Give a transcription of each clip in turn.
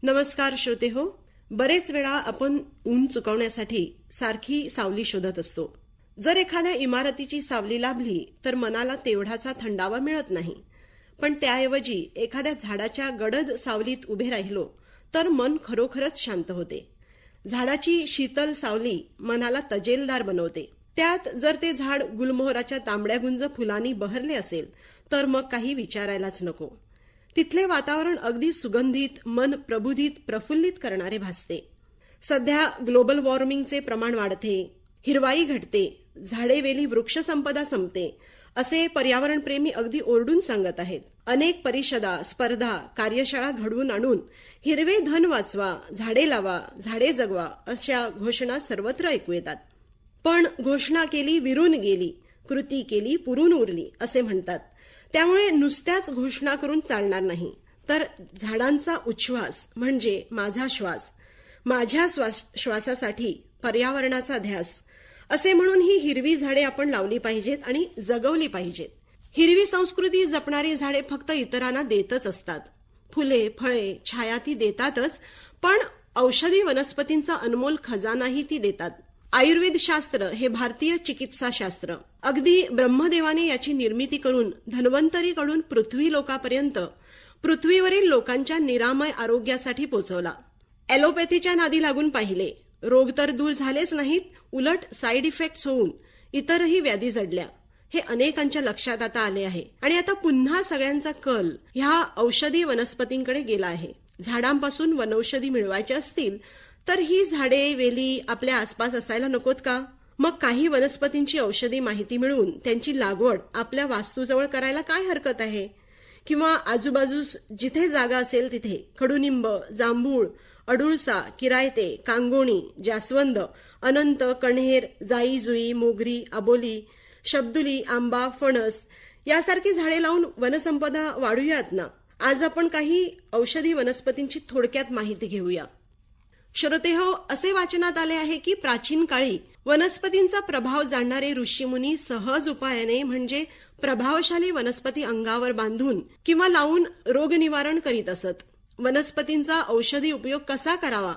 नमस्कार श्रोते हो. बरेच वेळा आपण ऊन चुकवण्यासाठी सारखी सावली शोधत असतो. जर एखाद्या इमारतीची सावली लाभली तर मनाला तेवढाचा थंडावा मिळत नाही, पण त्याऐवजी एखाद्या झाडाच्या गडद सावलीत उभे राहिलो तर मन खरोखरच शांत होते. झाडाची शीतल सावली मनाला तजेलदार बनवते. त्यात जर ते झाड गुलमोहराच्या तांबड्या गुंज फुलांनी बहरले असेल तर मग काही विचारायलाच नको. तिथले वातावरण अगदी सुगंधित, मन प्रबुधित, प्रफुल्लित करणारे भासते. सध्या ग्लोबल वॉर्मिंगचे प्रमाण वाढते, हिरवाई घटते, झाडेवेली वृक्षसंपदा संपते असे पर्यावरणप्रेमी अगदी ओरडून सांगत आहेत. अनेक परिषदा, स्पर्धा, कार्यशाळा घडवून आणून हिरवे धन वाचवा, झाडे लावा, झाडे जगवा अशा घोषणा सर्वत्र ऐकू येतात. पण घोषणा केली विरून गेली, कृती केली पुरून उरली असे म्हणतात. त्यामुळे नुसत्याच घोषणा करून चालणार नाही, तर झाडांचा उच्छ्वास म्हणजे माझा श्वास, माझ्या श्वासासाठी पर्यावरणाचा ध्यास असे म्हणून ही हिरवी झाडे आपण लावली पाहिजेत आणि जगवली पाहिजेत. हिरवी संस्कृती जपणारी झाडे फक्त इतरांना देतच असतात. फुले, फळे, छाया ती देतातच, पण औषधी वनस्पतींचा अनमोल खजानाही ती देतात. आयुर्वेद शास्त्र हे भारतीय चिकित्सा शास्त्र. अगदी ब्रह्मदेवाने याची निर्मिती करून धन्वंतरीकडून पृथ्वी लोकापर्यंत पृथ्वीवरील लोकांच्या निरामय आरोग्यासाठी पोचवला. ॲलोपॅथीच्या नादी लागून पाहिले, रोग तर दूर झालेच नाहीत, उलट साईड इफेक्ट्स होऊन इतरही व्याधी जडल्या. हे अनेकांच्या लक्षात आता आले आहे आणि आता पुन्हा सगळ्यांचा कल ह्या औषधी वनस्पतींकडे गेला आहे. झाडांपासून वनौषधी मिळवायच्या असतील तर ही झाडे वेली आपल्या आसपास असायला नकोत का? मग काही वनस्पतींची औषधी माहिती मिळवून त्यांची लागवड आपल्या वास्तूजवळ करायला काय हरकत आहे? किंवा आजूबाजूस जिथे जागा असेल तिथे कडुनिंब, जांभूळ, अडुळसा, किरायते, कांगोणी, जास्वंद, अनंत, कण्हेर, जाई जुई, मोगरी, आबोली, शब्दुली, आंबा, फणस यासारखी झाडे लावून वनसंपदा वाढूयात ना. आज आपण काही औषधी वनस्पतींची थोडक्यात माहिती घेऊया. श्रोते हो, असे वाचनात आले आहे की प्राचीन काळी वनस्पतींचा प्रभाव जाणणारे ऋषीमुनी सहज उपायाने म्हणजे प्रभावशाली वनस्पती अंगावर बांधून किंवा लावून रोग निवारण करीत असत. वनस्पतींचा औषधी उपयोग कसा करावा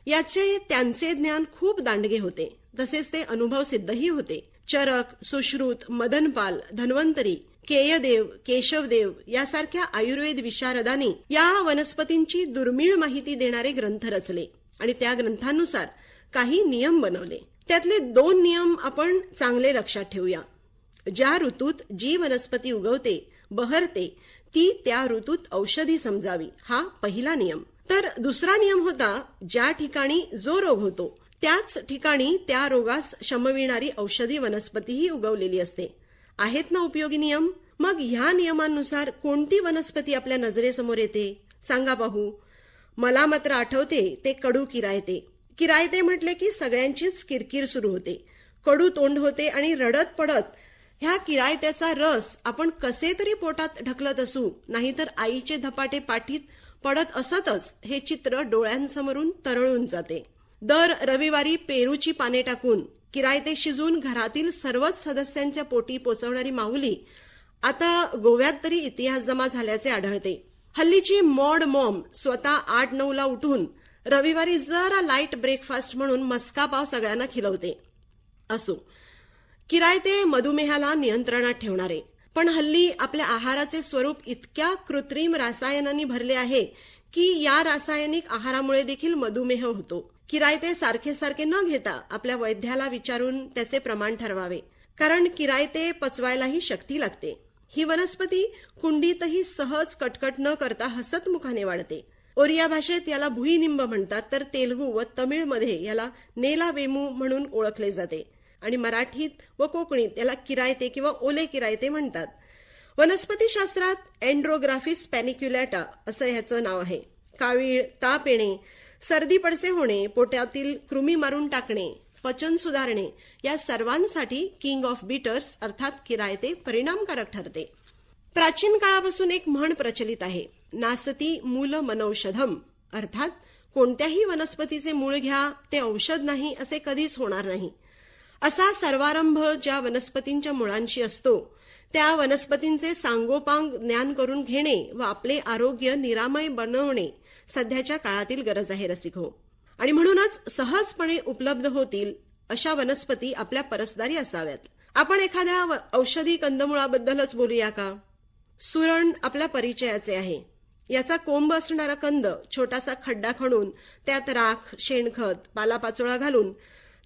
याचे त्यांचे ज्ञान खूप दांडगे होते, तसेच ते अनुभव सिद्धही होते. चरक, सुश्रुत, मदनपाल, धन्वंतरी, केयदेव, केशवदेव यासारख्या आयुर्वेद विशारदांनी या वनस्पतींची दुर्मिळ माहिती देणारे ग्रंथ रचले आणि त्या ग्रंथानुसार काही नियम बनवले. त्यातले 2 नियम आपण चांगले लक्षात ठेवूया. ज्या ऋतूत जी वनस्पती उगवते, बहरते, ती त्या ऋतूत औषधी समजावी, हा पहिला नियम. तर दुसरा नियम होता, ज्या ठिकाणी जो रोग होतो त्याच ठिकाणी त्या रोगास शमविणारी औषधी वनस्पतीही उगवलेली असते. आहेत ना उपयोगी नियम? मग ह्या नियमांनुसार कोणती वनस्पती आपल्या नजरेसमोर येते सांगा पाहू. मला मात्र आठवते ते कडू किरायते. किरायते म्हटले की सगळ्यांचीच किरकिर सुरू होते, कडू तोंड होते आणि रडत पडत ह्या किरायत्याचा रस आपण कसे तरी पोटात ढकलत असू, नाहीतर आईचे धपाटे पाठीत पडत असतच हे चित्र डोळ्यांसमोरून तरळून जाते. दर रविवारी पेरूची पाने टाकून किरायते शिजून घरातील सर्वच सदस्यांच्या पोटी पोचवणारी माऊली आता गोव्यात तरी इतिहास जमा झाल्याचे आढळते. हल्लीची मॉड मॉम स्वतः 8-9 ला उठून रविवारी जरा लाईट ब्रेकफास्ट म्हणून मस्का पाव सगळ्यांना खिलवते. असो, किरायते मधुमेहाला नियंत्रणात ठेवणारे, पण हल्ली आपल्या आहाराचे स्वरूप इतक्या कृत्रिम रसायनांनी भरले आहे की या रासायनिक आहारामुळे देखील मधुमेह होतो. किरायते सारखे सारखे न घेता आपल्या वैद्याला विचारून त्याचे प्रमाण ठरवावे, कारण किरायते पचवायलाही शक्ती लागते. ही वनस्पती कुंडीतही सहज कटकट न करता हसतमुखाने वाढते. ओरिया भाषेत याला भुईनिंब म्हणतात, तर तेलुगू व तमिळमध्ये याला नेलावेमू म्हणून ओळखले जाते आणि मराठीत व कोकणीत याला किरायते किंवा ओले किरायते म्हणतात. वनस्पतीशास्त्रात एंड्रोग्राफिस पॅनिक्युलेटा असं ह्याचं नाव आहे. कावीळ, ताप येणे, सर्दी पडसे होणे, पोटातील कृमी मारून टाकणे, पचन सुधारणे या सर्वांसाठी किंग ऑफ बिटर्स अर्थात किरायते परिणामकारक ठरते. प्राचीन काळापासून एक म्हण प्रचलित आहे, नासती मूल मनौषधम, अर्थात कोणत्याही वनस्पतीचे मूळ घ्या, ते औषध नाही असे कधीच होणार नाही. असा सर्वारंभ ज्या वनस्पतींच्या मुळांशी असतो त्या वनस्पतींचे सांगोपांग ज्ञान करून घेणे व आपले आरोग्य निरामय बनवणे सध्याच्या काळातील गरज आहे रसिको. आणि म्हणूनच सहजपणे उपलब्ध होतील अशा वनस्पती आपल्या परसदारी असाव्यात. आपण एखाद्या औषधी कंदमुळाबद्दलच बोलूया का? सुरण आपल्या परिचयाचे आहे. याचा कोंब असणारा कंद छोटासा खड्डा खणून त्यात राख, शेणखत, पालापाचोळा घालून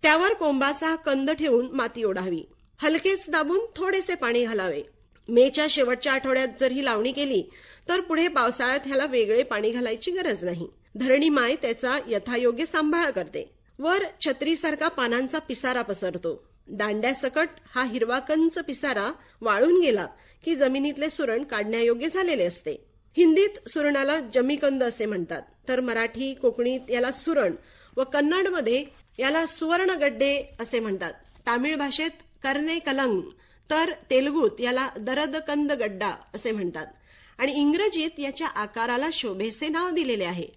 त्यावर कोंबाचा कंद ठेवून माती ओढावी. हलकेच दाबून थोडेसे पाणी घालावे. मेच्या शेवटच्या आठवड्यात जर ही लावणी केली तर पुढे पावसाळ्यात ह्याला वेगळे पाणी घालायची गरज नाही. धरणी माय त्याचा यथायोग्य सांभाळ करते. वर छत्रीसारखा पानांचा पिसारा पसरतो. दांड्यासकट हा हिरवा कंच पिसारा वाळून गेला की जमिनीतले सुरण काढण्यायोग्य झालेले असते. हिंदीत सुरणाला जमीकंद असे म्हणतात, तर मराठी, कोकणीत याला सुरण व कन्नडमध्ये याला सुवर्णगड्डे असे म्हणतात. तामिळ भाषेत करणे कलंग तर तेलुगूत याला दरदकंद गड्डा असे म्हणतात. आणि इंग्रजीत याच्या आकाराला शोभेचे नाव दिलेले आहे,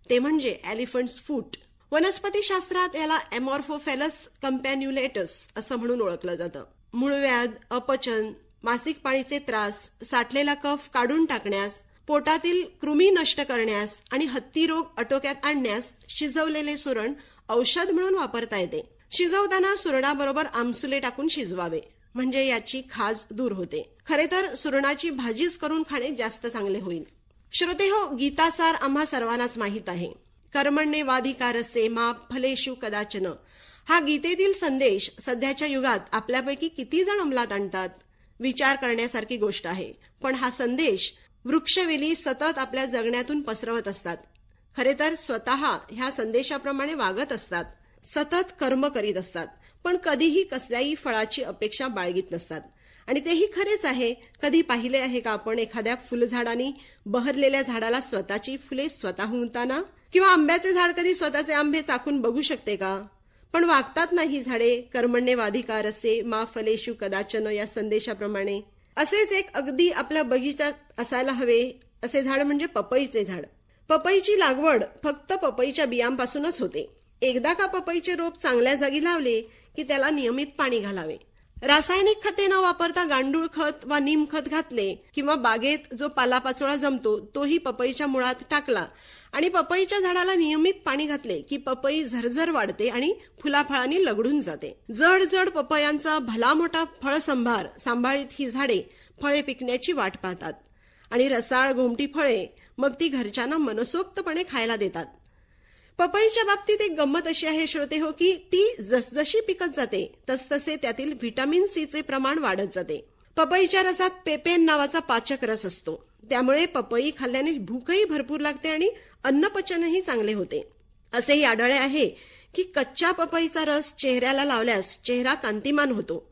ते म्हणजे एलिफंट्स फूट. वनस्पतीशास्त्रात याला एमॉर्फोफेलस कम्पॅन्युलेटस असं म्हणून ओळखलं जातं. मूळव्याध, अपचन, मासिक पाळीचे त्रास, साठलेला कफ काढून टाकण्यास, पोटातील कृमी नष्ट करण्यास आणि हत्ती रोग आटोक्यात आणण्यास शिजवलेले सुरण औषध म्हणून वापरता येते. शिजवताना सुरणाबरोबर आमसुले टाकून शिजवावे, म्हणजे याची खाज दूर होते. खरे तर सुरणाची भाजीच करून खाणे जास्त चांगले होईल. श्रोतेहो, गीतासार आम्हा सर्वांनाच माहीत आहे. कर्मण्येवाधिकारस्ते मा फलेषु कदाचन हा गीतेतील संदेश सध्याच्या युगात आपल्यापैकी किती जण अंमलात आणतात? विचार करण्यासारखी गोष्ट आहे. पण हा संदेश वृक्षवेली सतत आपल्या जगण्यातून पसरवत असतात. खरे तर स्वतः ह्या संदेशाप्रमाणे वागत असतात, सतत कर्म करीत असतात, पण कधीही कसल्याही फळाची अपेक्षा बाळगीत नसतात. आणि तेही खरेच आहे. कधी पाहिले आहे का आपण एखाद्या फुलझाडानी बहरलेल्या झाडाला स्वतःची फुले स्वतः उमताना? किंवा आंब्याचे झाड कधी स्वतःचे आंबे चाखून बघू शकते का? पण वागतात ना ही झाडे कर्मण्येवाधिकारस्ते मा फलेषु कदाचन या संदेशाप्रमाणे. असेच एक अगदी आपल्या बगीचात असायला हवे असे झाड म्हणजे पपईचे झाड. पपईची लागवड फक्त पपईच्या बियांपासूनच होते. एकदा का पपईचे रोप चांगल्या जागी लावले की त्याला नियमित पाणी घालावे. रासायनिक खते न वापरता गांडूळ खत वा नीमखत घातले किंवा बागेत जो पालापाचोळा जमतो तोही पपईच्या मुळात टाकला आणि पपईच्या झाडाला नियमित पाणी घातले की पपई झरझर वाढते आणि फुलाफळांनी लगडून जाते. जड जड पपयांचा भला मोठा फळसंभार सांभाळीत ही झाडे फळे पिकण्याची वाट पाहतात आणि रसाळ घोमटी फळे मग ती घरच्यांना मनसोक्तपणे खायला देतात. पपईच्या बाबतीत एक गंमत अशी आहे श्रोते हो, की ती जसजशी पिकत जाते तसतसे त्यातील व्हिटॅमिन सीचे प्रमाण वाढत जाते. पपईच्या रसात पेपेन नावाचा पाचक रस असतो. त्यामुळे पपई खाल्ल्याने भूकही भरपूर लागते आणि अन्नपचनही चांगले होते. असेही आढळले आहे की कच्च्या पपईचा रस चेहऱ्याला लावल्यास चेहरा कांतिमान होतो.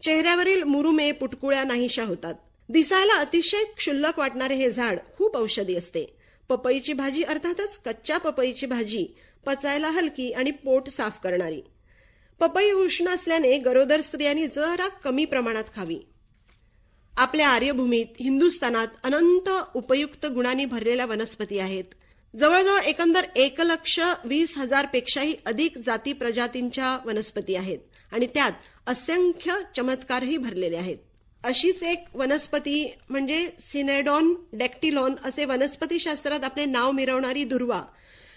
चेहऱ्यावरील मुरुमे, पुटकुळ्या नाहीशा होतात. दिसायला अतिशय क्षुल्लक वाटणारे हे झाड खूप औषधी असते. पपईची भाजी अर्थातच कच्च्या पपईची भाजी पचायला हलकी आणि पोट साफ करणारी. पपई उष्ण असल्याने गरोदर स्त्रियांनी जरा कमी प्रमाणात खावी. आपल्या आर्यभूमीत हिंदुस्थानात अनंत उपयुक्त गुणांनी भरलेल्या वनस्पती आहेत. जवळजवळ एकंदर 1,20,000 पेक्षाही अधिक जाती प्रजातींच्या वनस्पती आहेत आणि त्यात असंख्य चमत्कारही भरलेले आहेत. अशीच एक वनस्पती म्हणजे सिनेडॉन डॅक्टिलॉन असे वनस्पतीशास्त्रात आपले नाव मिरवणारी दुर्वा.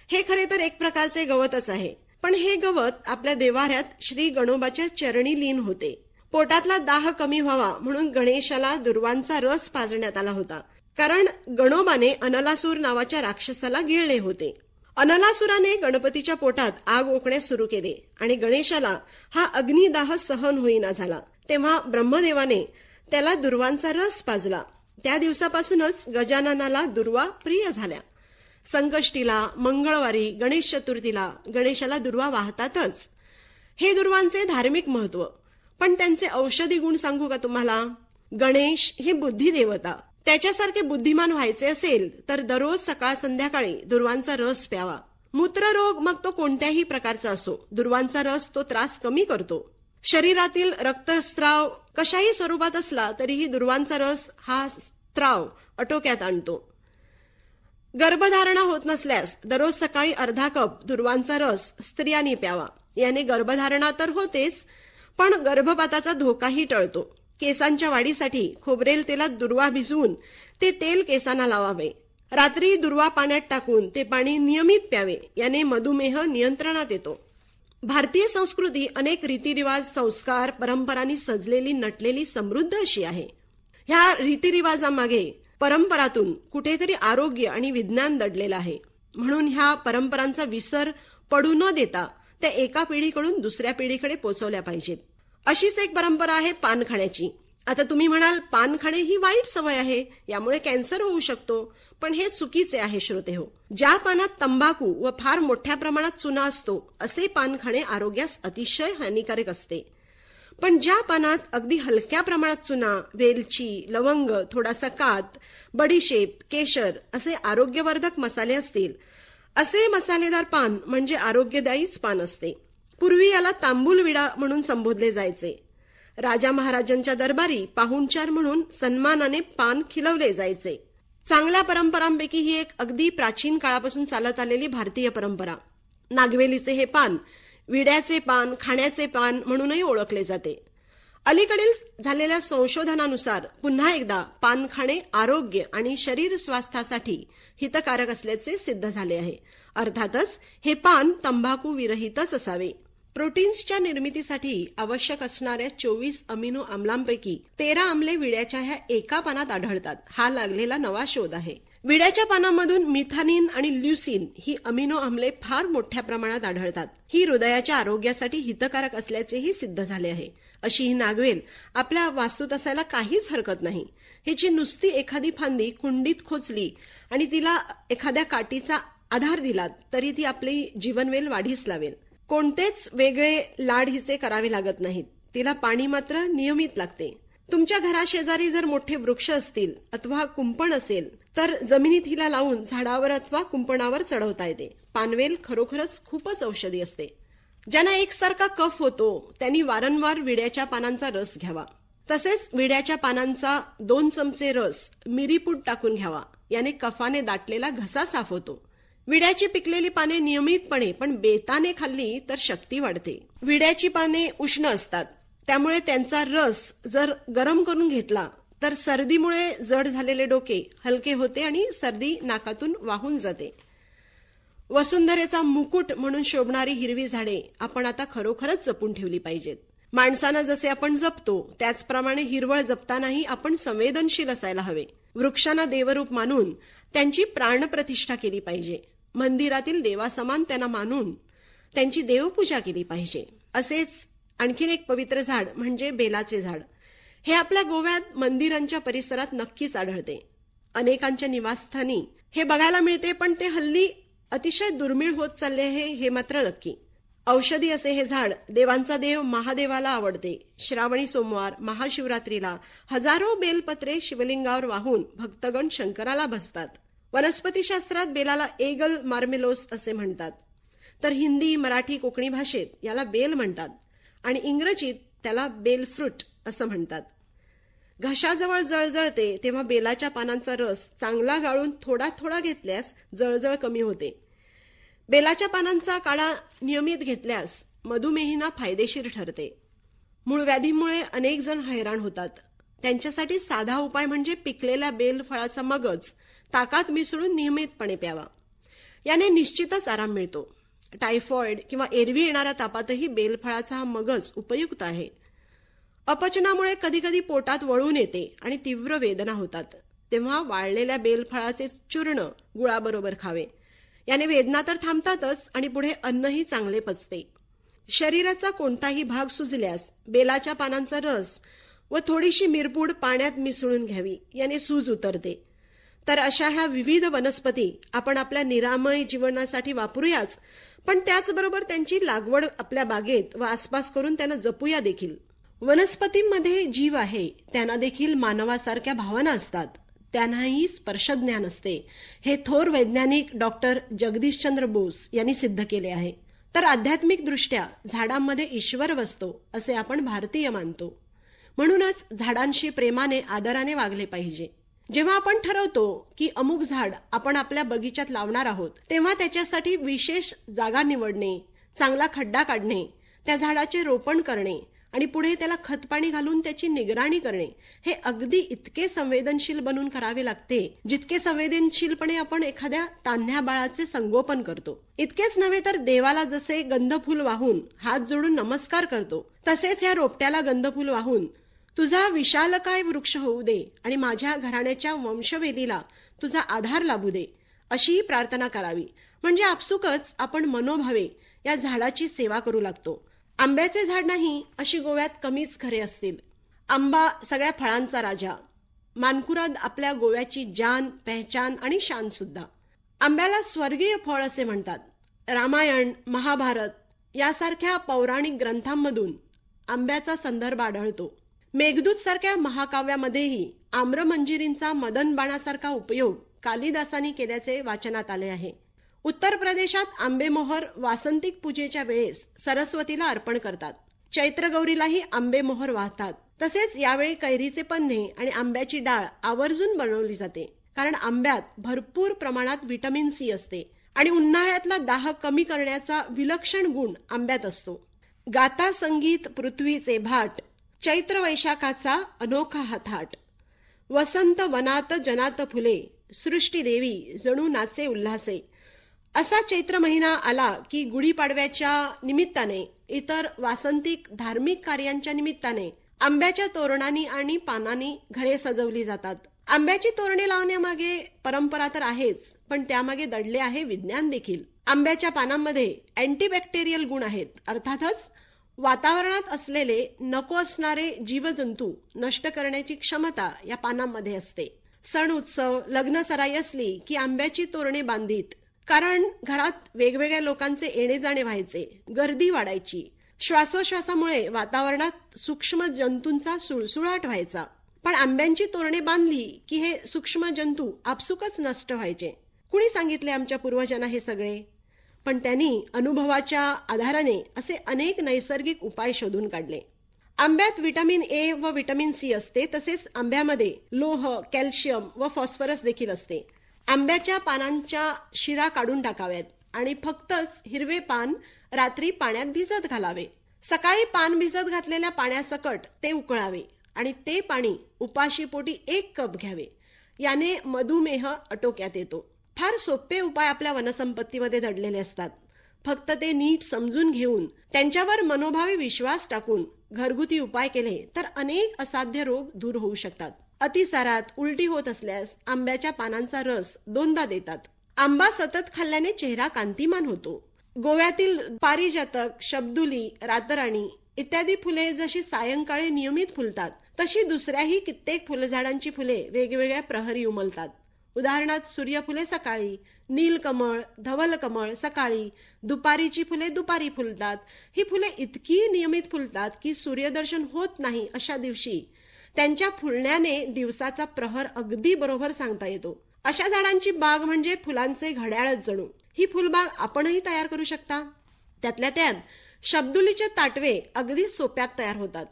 हे खरे तर एक प्रकारचे गवतच आहे, पण हे गवत आपल्या देवाऱ्यात श्री गणोबाच्या चरणी लीन होते. पोटातला दाह कमी व्हावा म्हणून गणेशाला दुर्वांचा रस पाजण्यात आला होता, कारण गणोबाने अनलासूर नावाच्या राक्षसाला गिळले होते. अनलासुराने गणपतीच्या पोटात आग ओकण्यास सुरू केले आणि गणेशाला हा अग्निदाह सहन होईना झाला. तेव्हा ब्रह्मदेवाने त्याला दुर्वांचा रस पाजला. त्या दिवसापासूनच गजाननाला दुर्वा प्रिय झाल्या. संकष्टीला, मंगळवारी, गणेश चतुर्थीला गणेशाला दुर्वा वाहतातच. हे दुर्वांचे धार्मिक महत्व. पण त्यांचे औषधी गुण सांगू का तुम्हाला? गणेश ही बुद्धी देवता. त्याच्यासारखे बुद्धिमान व्हायचे असेल तर दररोज सकाळ संध्याकाळी दुर्वांचा रस प्यावा. मूत्ररोग मग तो कोणत्याही प्रकारचा असो, दुर्वांचा रस तो त्रास कमी करतो. शरीरातील रक्तस्राव कशाही स्वरूपात असला तरीही दुर्वांचा रस हा स्त्राव आटोक्यात आणतो. गर्भधारणा होत नसल्यास दररोज सकाळी अर्धा कप दुर्वांचा रस स्त्रियांनी प्यावा. याने गर्भधारणा तर होतेच, पण गर्भपाताचा धोकाही टळतो. केसांच्या वाढीसाठी खोबरेल तेलात दुर्वा भिजवून ते तेल केसांना लावावे. रात्री दुर्वा पाण्यात टाकून ते पाणी नियमित प्यावे, याने मधुमेह नियंत्रणात येतो. भारतीय संस्कृती अनेक रीतिरिवाज, संस्कार, परंपरांनी सजलेली, नटलेली, समृद्ध अशी आहे. ह्या रीतिरिवाजामागे, परंपरातून कुठेतरी आरोग्य आणि विज्ञान दडलेलं आहे. म्हणून ह्या परंपरांचा विसर पडू न देता त्या एका पिढीकडून दुसऱ्या पिढीकडे पोहोचवल्या पाहिजेत. अशीच एक परंपरा आहे पान खाण्याची. आता तुम्ही म्हणाल, पान खाणे ही वाईट सवय आहे, यामुळे कॅन्सर होऊ शकतो. पण हे चुकीचे आहे श्रोतेहो. ज्या पानात तंबाखू व फार मोठ्या प्रमाणात चुना असतो असे पान खाणे आरोग्यास अतिशय हानिकारक असते. पण ज्या पानात अगदी हलक्या प्रमाणात चुना, वेलची, लवंग, थोडासा कात, बडीशेप, केशर असे आरोग्यवर्धक मसाले असतील, असे मसालेदार पान म्हणजे आरोग्यदायीच पान असते. पूर्वी याला तांबूल विडा म्हणून संबोधले जायचे. राजा महाराजांच्या दरबारी पाहुणचार म्हणून सन्मानाने पान खिलवले जायचे. चांगल्या परंपरांपैकी ही एक अगदी प्राचीन काळापासून चालत आलेली भारतीय परंपरा. नागवेलीचे हे पान विड्याचे पान, खाण्याचे पान म्हणूनही ओळखले जाते. अलीकडील झालेल्या संशोधनानुसार पुन्हा एकदा पान खाणे आरोग्य आणि शरीर स्वास्थ्यासाठी हितकारक असल्याचे सिद्ध झाले आहे. अर्थातच हे पान तंबाखू विरहितच असावे. प्रोटीन्सच्या निर्मितीसाठी आवश्यक असणाऱ्या 24 अमिनो आम्लांपैकी 13 आम्ले विड्याच्या ह्या एका पानात आढळतात. हा लागलेला नवा शोध आहे. विड्याच्या पानामधून मिथानिन आणि ल्युसिन ही अमिनो आम्ले फार मोठ्या प्रमाणात आढळतात. ही हृदयाच्या आरोग्यासाठी हितकारक असल्याचेही सिद्ध झाले आहे. अशी ही नागवेल आपल्या वास्तूत असायला काहीच हरकत नाही. हिची नुसती एखादी फांदी कुंडीत खोचली आणि तिला एखाद्या काठीचा आधार दिलात तरी ती आपली जीवनवेल वाढीस लावेल. कोणतेच वेगळे लाड हिचे करावे लागत नाहीत. तिला पाणी मात्र नियमित लागते. तुमच्या घराशेजारी जर मोठे वृक्ष असतील अथवा कुंपण असेल तर जमिनीत हिला लावून झाडावर अथवा कुंपणावर चढवता येते. पानवेल खरोखरच खूपच औषधी असते. ज्यांना एकसारखा कफ होतो त्यांनी वारंवार विड्याच्या पानांचा रस घ्यावा. तसेच विड्याच्या पानांचा 2 चमचे रस मिरीपूड टाकून घ्यावा. याने कफाने दाटलेला घसा साफ होतो. विड्याची पिकलेली पाने नियमितपणे पण बेताने खाल्ली तर शक्ती वाढते. विड्याची पाने उष्ण असतात, त्यामुळे त्यांचा रस जर गरम करून घेतला तर सर्दीमुळे जड झालेले डोके हलके होते आणि सर्दी नाकातून वाहून जाते. वसुंधरेचा मुकुट म्हणून शोभणारी हिरवी झाडे आपण आता खरोखरच जपून ठेवली पाहिजेत. माणसांना जसे आपण जपतो त्याचप्रमाणे हिरवळ जपतानाही आपण संवेदनशील असायला हवे. वृक्षांना देवरूप मानून त्यांची प्राणप्रतिष्ठा केली पाहिजे. मंदिरातील देवासमान त्यांना मानून त्यांची देवपूजा केली पाहिजे. असेच आणखीन एक पवित्र झाड म्हणजे बेलाचे झाड. हे आपल्या गोव्यात मंदिरांच्या परिसरात नक्कीच आढळते. अनेकांच्या निवासस्थानी हे बघायला मिळते, पण ते हल्ली अतिशय दुर्मिळ होत चालले आहे हे मात्र नक्की. औषधी असे हे झाड देवांचा देव महादेवाला आवडते. श्रावणी सोमवार, महाशिवरात्रीला हजारो बेलपत्रे शिवलिंगावर वाहून भक्तगण शंकराला भजतात. वनस्पतीशास्त्रात बेलाला एगल मार्मेलोस असे म्हणतात, तर हिंदी, मराठी, कोकणी भाषेत याला बेल म्हणतात आणि इंग्रजीत त्याला बेल फ्रूट असं म्हणतात. घशाजवळ जळजळते तेव्हा बेलाच्या पानांचा रस चांगला गाळून थोडा थोडा घेतल्यास जळजळ कमी होते. बेलाच्या पानांचा काढा नियमित घेतल्यास मधुमेहींना फायदेशीर ठरते. मूळव्याधीमुळे अनेक जण हैराण होतात. त्यांच्यासाठी साधा उपाय म्हणजे पिकलेल्या बेल फळाचा मगज ताकात मिसळून नियमितपणे प्यावा. याने निश्चितच आराम मिळतो. टायफॉइड किंवा एरवी येणाऱ्या तापातही बेलफळाचा हा मगज उपयुक्त आहे. अपचनामुळे कधीकधी पोटात वळून येते आणि तीव्र वेदना होतात, तेव्हा वाळलेल्या बेलफळाचे चूर्ण गुळाबरोबर खावे. याने वेदना तर थांबतातच आणि पुढे अन्नही चांगले पचते. शरीराचा कोणताही भाग सुजल्यास बेलाच्या पानांचा रस व थोडीशी मिरपूड पाण्यात मिसळून घ्यावी. याने सूज उतरते. तर अशा ह्या विविध वनस्पती आपण आपल्या निरामय जीवनासाठी वापरूयाच, पण त्याचबरोबर त्यांची लागवड आपल्या बागेत व आसपास करून त्यांना जपूया देखील. वनस्पतींमध्ये जीव आहे, त्यांना देखील मानवासारख्या भावना असतात, त्यांनाही स्पर्शज्ञान असते. हे थोर वैज्ञानिक डॉक्टर जगदीशचंद्र बोस यांनी सिद्ध केले आहे. तर आध्यात्मिक दृष्ट्या झाडांमध्ये ईश्वर वसतो असे आपण भारतीय मानतो. म्हणूनच झाडांशी प्रेमाने, आदराने वागले पाहिजे. जेव्हा आपण ठरवतो की अमुक झाड आपण आपल्या बगीच्यात लावणार आहोत, तेव्हा त्याच्यासाठी विशेष जागा निवडणे, चांगला खड्डा काढणे, त्या झाडाचे रोपण करणे आणि पुढे त्याला खतपाणी घालून त्याची निगराणी करणे हे अगदी इतके संवेदनशील बनून करावे लागते जितके संवेदनशीलपणे आपण एखाद्या तान्ह्या बाळाचे संगोपन करतो. इतकेच नव्हे तर देवाला जसे गंधफूल वाहून हात जोडून नमस्कार करतो तसेच या रोपट्याला गंधफूल वाहून तुझा विशालकाय वृक्ष होऊ दे आणि माझ्या घराण्याच्या वंशवेदीला तुझा आधार लाभू दे अशी प्रार्थना करावी. म्हणजे आपसुकच आपण मनोभावे या झाडाची सेवा करू लागतो. आंब्याचे झाड नाही अशी गोव्यात कमीच घरे असतील. आंबा सगळ्या फळांचा राजा. मानकुराद आपल्या गोव्याची जान, पहचान आणि शान सुद्धा. आंब्याला स्वर्गीय फळ असे म्हणतात. रामायण, महाभारत यासारख्या पौराणिक ग्रंथांमधून आंब्याचा संदर्भ आढळतो. मेघदूत सारख्या महाकाव्यामध्येही आम्रमंजिरींचा मदनबाणासारखा उपयोग कालिदासांनी केल्याचे वाचनात आले आहे. उत्तर प्रदेशात आंबेमोहर वासंतिक पूजेच्या वेळेस सरस्वतीला अर्पण करतात. चैत्रगौरीलाही आंबेमोहर वाहतात. तसेच यावेळी कैरीचे पन्हे आणि आंब्याची डाळ आवर्जून बनवली जाते, कारण आंब्यात भरपूर प्रमाणात व्हिटॅमिन सी असते आणि उन्हाळ्यातला दाह कमी करण्याचा विलक्षण गुण आंब्यात असतो. गाता संगीत पृथ्वीचे भाट, चैत्र वैशाखाचा अनोखा हा थाट. वसंत वनात जनात फुले, सृष्टी देवी जणू नाचे उल्हासे. असा चैत्र महिना आला की गुढीपाडव्याच्या निमित्ताने, इतर वासंतिक धार्मिक कार्यांच्या निमित्ताने आंब्याच्या तोरणांनी आणि पानांनी घरे सजवली जातात. आंब्याची तोरणे लावण्यामागे परंपरा तर आहेच, पण त्यामागे दडले आहे विज्ञान देखील. आंब्याच्या पानांमध्ये अँटीबॅक्टेरियल गुण आहेत. अर्थातच वातावरणात असलेले नको असणारे जीवजंतू नष्ट करण्याची क्षमता या पानांमध्ये असते. सण उत्सव, लग्न सराई असली की आंब्याची तोरणे बांधीत, कारण घरात वेगवेगळ्या लोकांचे येणे जाणे व्हायचे, गर्दी वाढायची. श्वासोश्वासामुळे वातावरणात सूक्ष्म जंतूंचा सुळसुळाट व्हायचा. पण आंब्यांची तोरणे बांधली की हे सूक्ष्म जंतू आपसुकच नष्ट व्हायचे. कुणी सांगितले आमच्या पूर्वजांना हे सगळे? पण त्यांनी अनुभवाच्या आधाराने असे अनेक नैसर्गिक उपाय शोधून काढले. आंब्यात व्हिटॅमिन ए व व्हिटॅमिन सी असते. तसेच आंब्यामध्ये लोह, कॅल्शियम व फॉस्फरस देखील असते. आंब्याच्या पानांच्या शिरा काढून टाकाव्यात आणि फक्तच हिरवे पान रात्री पाण्यात भिजत घालावे. सकाळी पान भिजत घातलेल्या पाण्यासकट ते उकळावे आणि ते पाणी उपाशीपोटी 1 कप घ्यावे. याने मधुमेह आटोक्यात येतो. फार सोपे उपाय आपल्या वनसंपत्तीमध्ये दडलेले असतात. फक्त ते नीट समजून घेऊन त्यांच्यावर मनोभावे विश्वास टाकून घरगुती उपाय केले तर अनेक असाध्य रोग दूर होऊ शकतात. अतिसारात, उलटी होत असल्यास आंब्याच्या पानांचा रस 2दा देतात. आंबा सतत खाल्ल्याने चेहरा कांतिमान होतो. गोव्यातील पारिजातक, शब्दुली, रातराणी इत्यादी फुले जशी सायंकाळी नियमित फुलतात, तशी दुसऱ्याही कित्येक फुलझाडांची फुले वेगवेगळ्या प्रहरी उमलतात. उदाहरणार्थ सूर्यफुले सकाळी, नीलकमळ, धवलकमळ सकाळी, दुपारीची फुले दुपारी फुलतात. ही फुले इतकी नियमित फुलतात की सूर्यदर्शन होत नाही अशा दिवशी त्यांच्या फुलण्याने दिवसाचा प्रहर अगदी बरोबर सांगता येतो. अशा झाडांची बाग म्हणजे फुलांचे घड्याळच जणू. ही फुलबाग आपणही तयार करू शकता. त्यातल्या त्यात शब्दुलीचे ताटवे अगदी सोप्यात तयार होतात.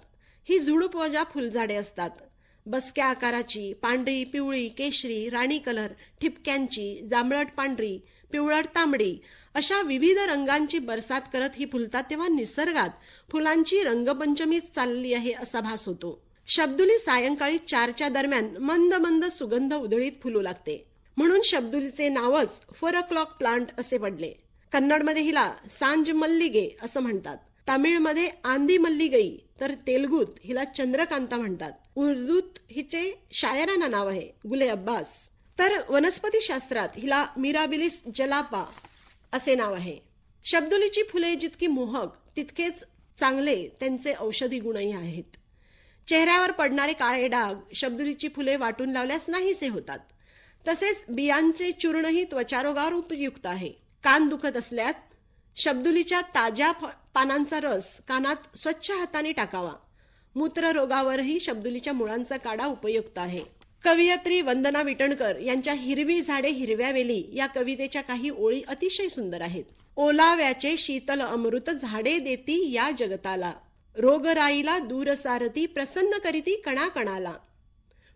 ही झुडूप वजा फुलझाडे असतात. बसक्या आकाराची, पांढरी, पिवळी, केशरी, राणी कलर, ठिपक्यांची, जांभळट पांढरी, पिवळट तांबडी अशा विविध रंगांची बरसात करत ही फुलतात, तेव्हा निसर्गात फुलांची रंगपंचमीच चालली आहे असा भास होतो. शब्दुली सायंकाळी 4च्या दरम्यान मंद मंद सुगंध उधळीत फुलू लागते, म्हणून शब्दुलीचे नावच 4 o'clock प्लांट असे पडले. कन्नडमध्ये हिला सांज मल्लिगे असं म्हणतात. तामिळमध्ये आंदी मल्लिगई तर तेलुगूत हिला चंद्रकांता म्हणतात. उर्दूत हिचे शायराना नाव आहे गुले अब्बास. तर वनस्पती शास्त्रात हिला मिराबिलिस जलापा असे नाव आहे. शब्दुलीची फुले जितकी मोहक तितकेच चांगले त्यांचे औषधी गुणही आहेत. चेहऱ्यावर पडणारे काळे डाग शब्दुलीची फुले वाटून लावल्यास नाहीसे होतात. तसेच बियांचे चूर्णही त्वचारोगावर उपयुक्त आहे. कान दुखत असल्यास शब्दुलीच्या ताज्या पानांचा रस कानात स्वच्छ हाताने टाकावा. मूत्ररोगावरही शब्दुलीच्या मुळांचा काढा उपयुक्त आहे. कवयित्री वंदना विटणकर यांच्या हिरवी झाडे हिरव्या वेली या कवितेच्या काही ओळी अतिशय सुंदर आहेत. ओलाव्याचे शीतल अमृत झाडे देती या जगताला, रोगराईला दूर सारती प्रसन्न करीती कणाकणाला.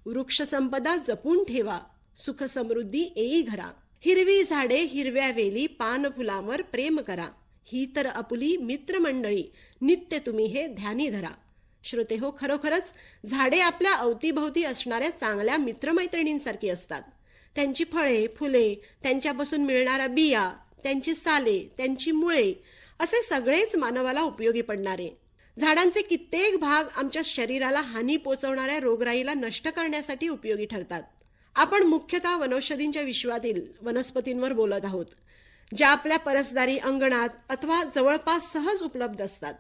वृक्ष संपदा जपून ठेवा, सुख समृद्धी येई घरा. हिरवी झाडे हिरव्या वेली पान फुलांवर प्रेम करा. ही तर आपुली मित्रमंडळी नित्य तुम्ही हे ध्यानी धरा. श्रोते हो, खरोखरच झाडे आपल्या अवतीभोवती असणाऱ्या चांगल्या मित्रमैत्रिणींसारखी असतात. त्यांची फळे, फुले, त्यांच्यापासून मिळणाऱ्या बिया, त्यांची साले, त्यांची मुळे असे सगळेच मानवाला उपयोगी पडणारे. झाडांचे कित्येक भाग आमच्या शरीराला हानी पोचवणाऱ्या रोगराईला नष्ट करण्यासाठी उपयोगी ठरतात. आपण मुख्यतः वनौषधींच्या विश्वातील वनस्पतींवर बोलत आहोत, ज्या आपल्या परसदारी, अंगणात अथवा जवळपास सहज उपलब्ध असतात.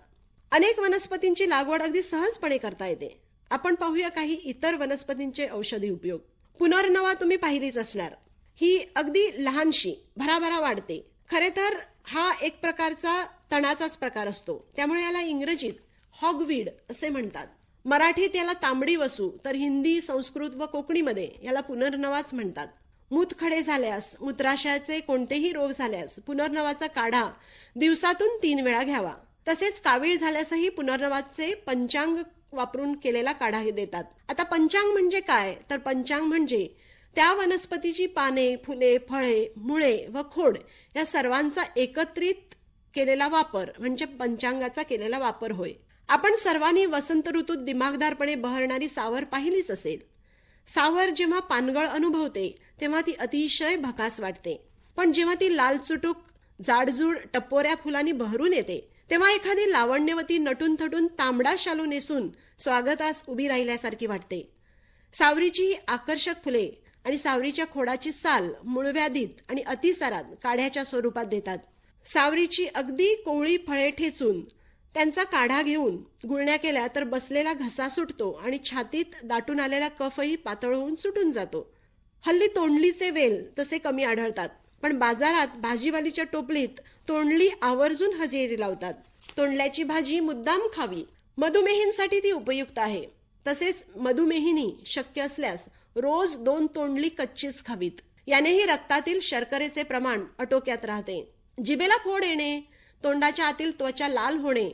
अनेक वनस्पतींची लागवड अगदी सहजपणे करता येते. आपण पाहूया काही इतर वनस्पतींचे औषधी उपयोग. पुनर्नवा तुम्ही पाहिलीच असणार. ही अगदी लहानशी भराभरा वाढते. खरे तर हा एक प्रकारचा तणाचाच प्रकार असतो, त्यामुळे याला इंग्रजीत हॉगवीड असे म्हणतात. मराठीत याला तांबडी वसू, तर हिंदी, संस्कृत व कोकणीमध्ये याला पुनर्नवाच म्हणतात. मूतखडे झाल्यास, मूत्राशयाचे कोणतेही रोग झाल्यास पुनर्नवाचा काढा दिवसातून 3 वेळा घ्यावा. तसेच कावीळ झाल्यासही पुनर्नवाचे पंचांग वापरून केलेला काढा देतात. आता पंचांग म्हणजे काय, तर पंचांग म्हणजे त्या वनस्पतीची पाने, फुले, फळे, मुळे व खोड या सर्वांचा एकत्रित केलेला वापर म्हणजे पंचांगाचा केलेला वापर होय. आपण सर्वांनी वसंत ऋतूत दिमागदारपणे बहरणारी सावर पाहिलीच असेल. सावर जेव्हा पानगळ अनुभवते तेव्हा ती अतिशय भकास वाटते, पण जेव्हा ती लालचुटूक, जाडजूड, टपोऱ्या फुलांनी बहरून येते तेव्हा एखादी लावण्यवती नटून थटून तांबडा शालू नेसून स्वागतास उभी राहिल्यासारखी वाटते. सावरीची आकर्षक फुले आणि सावरीच्या खोडाची साल मूळव्याधीत आणि अतिसारात काढ्याच्या स्वरूपात देतात. सावरीची अगदी कोवळी फळे ठेचून त्यांचा काढा घेऊन गुळण्या केल्या तर बसलेला घसा सुटतो आणि छातीत दाटून आलेला कफही पातळ होऊन सुटून जातो. हल्ली तोंडलीचे वेल तसे कमी आढळतात, पण बाजारात भाजीवालीच्या टोपलीत तोंडली आवर्जून हजेरी लावतात. तोंडल्याची भाजी मुद्दाम खावी. मधुमेहींसाठी ती उपयुक्त आहे. तसेच मधुमेहींनी शक्य असल्यास रोज 2 तोंडली कच्चीच खावीत. यानेही रक्तातील शर्करेचे प्रमाण आटोक्यात राहते. जिभेला फोड येणे, तोंडाच्या आतील त्वचा लाल होणे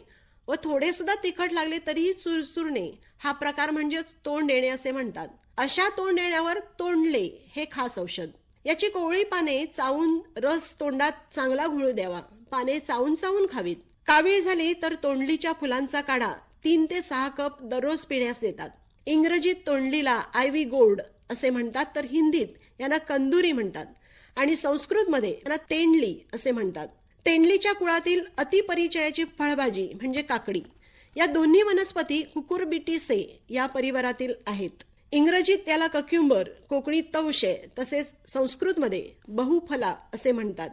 व थोडे सुद्धा तिखट लागले तरीही चुरचुरणे हा प्रकार म्हणजेच तोंड येणे असे म्हणतात. अशा तोंड येण्यावर तोंडले हे खास औषध. याची कोवळी पाने चावून रस तोंडात चांगला घुळू द्यावा. पाने चावून चावून खावीत. कावीळ झाली तर तोंडलीच्या फुलांचा काढा 3 ते 6 कप दररोज पिण्यास देतात. इंग्रजीत तोंडलीला आयव्ही गोर्ड असे म्हणतात, तर हिंदीत यांना कंदुरी म्हणतात आणि संस्कृतमध्ये यांना तेंडली असे म्हणतात. तेंडलीच्या कुळातील अतिपरिचयाची फळभाजी म्हणजे काकडी. या दोन्ही वनस्पती कुकुरबिटेसी या परिवारातील आहेत. इंग्रजीत याला कक्युंबर, कोकणीत तवशे, तसेच संस्कृतमध्ये बहुफला असे म्हणतात.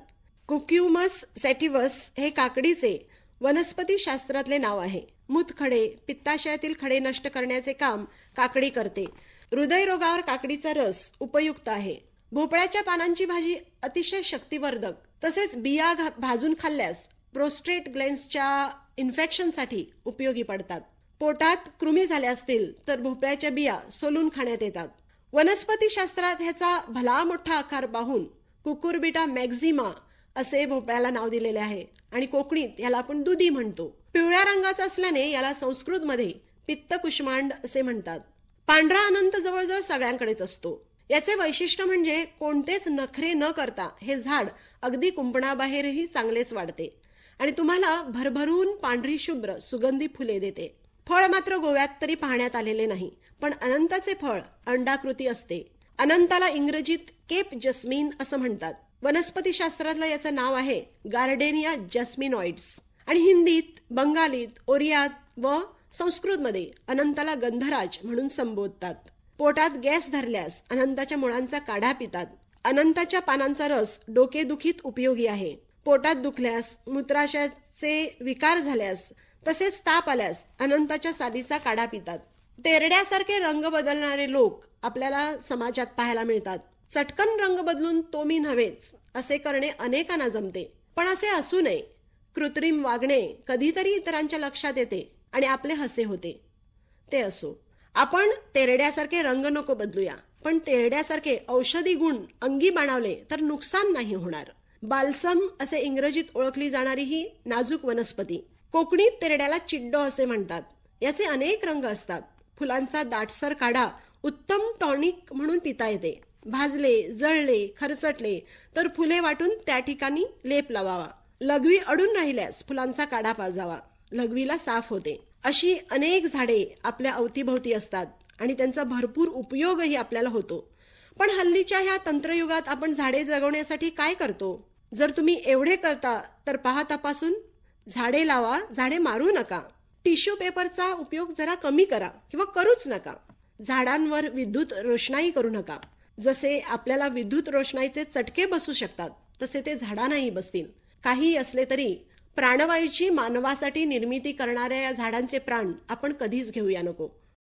कुक्युमस सॅटिव्हस हे काकडीचे वनस्पती शास्त्रातले नाव आहे. मूतखडे, पित्ताशयातील खडे नष्ट करण्याचे काम काकडी करते. हृदयरोगावर काकडीचा रस उपयुक्त आहे. भोपळ्याच्या पानांची भाजी अतिशय शक्तिवर्धक, तसेच बिया भाजून खाल्ल्यास प्रोस्टेट ग्लँड्सच्या इन्फेक्शनसाठी उपयोगी पडतात. पोटात कृमी झाल्या असतील तर भोपळ्याच्या बिया सोलून खाण्यात येतात. वनस्पती शास्त्रात ह्याचा भला मोठा आकार पाहून कुकुरबिटा मॅक्झिमा असे भोपळ्याला नाव दिलेले आहे आणि कोकणीत याला आपण दुधी म्हणतो. पिवळ्या रंगाचा असल्याने याला संस्कृतमध्ये पित्त कुष्मांड असे म्हणतात. पांढरा अनंत जवळजवळ सगळ्यांकडेच असतो. याचे वैशिष्ट्य म्हणजे कोणतेच नखरे न करता हे झाड अगदी कुंपणाबाहेरही चांगलेच वाढते आणि तुम्हाला भरभरून पांढरी शुभ्र सुगंधी फुले देते. फळ मात्र गोव्यात तरी पाहण्यात आलेले नाही, पण अनंताचे फळ अंडाकृती असते. अनंताला इंग्रजीत केप जस्मिन असं म्हणतात. वनस्पती शास्त्रातलं याचं नाव आहे गार्डेनिया जस्मिनॉइड्स आणि हिंदीत, बंगालीत, ओरियात व संस्कृतमध्ये अनंताला गंधराज म्हणून संबोधतात. पोटात गॅस धरल्यास अनंताच्या मुळांचा काढा पितात. अनंताच्या पानांचा रस डोकेदुखीत उपयोगी आहे. पोटात दुखल्यास, मूत्राशयाचे विकार झाल्यास तसेच ताप आल्यास अनंताच्या सालीचा काढा पितात. तेरड्यासारखे रंग बदलणारे लोक आपल्याला समाजात पाहायला मिळतात. चटकन रंग बदलून तो मी नव्हेच असे करणे अनेकांना जमते, पण असे असू नये. कृत्रिम वागणे कधीतरी इतरांच्या लक्षात येते आणि आपले हसे होते. ते असो, आपण तेरड्यासारखे रंग नको बदलूया, पण तेरड्यासारखे औषधी गुण अंगी बाणवले तर नुकसान नाही होणार. बाल्सम असे इंग्रजीत ओळखली जाणारी ही नाजूक वनस्पती, कोकणीत तेरड्याला चिड्डो असे म्हणतात. याचे अनेक रंग असतात. फुलांचा दाटसर काढा उत्तम टॉनिक म्हणून पिता येते. भाजले, जळले, खरचटले तर फुले वाटून त्या ठिकाणी लेप लावावा. लघवी अडून राहिल्यास फुलांचा काढा पाजावा. लघवीला साफ होते. अशी अनेक झाडे आपल्या अवतीभोवती असतात आणि त्यांचा भरपूर उपयोगही आपल्याला होतो. पण हल्लीच्या ह्या तंत्रयुगात आपण झाडे जगवण्यासाठी काय करतो? जर तुम्ही एवढे करता तर पहा तपासून. झाडे लावा, झाडे मारू नका. टिश्यू पेपरचा उपयोग जरा कमी करा किंवा करूच नका. झाडांवर विद्युत रोषणाई करू नका. जसे आपल्याला विद्युत रोषणाईचे चटके बसू शकतात तसे ते झाडांनाही बसतील. काही असले तरी प्राणवायूची मानवासाठी निर्मिती करणाऱ्या या झाडांचे प्राण आपण कधीच घेऊया नको.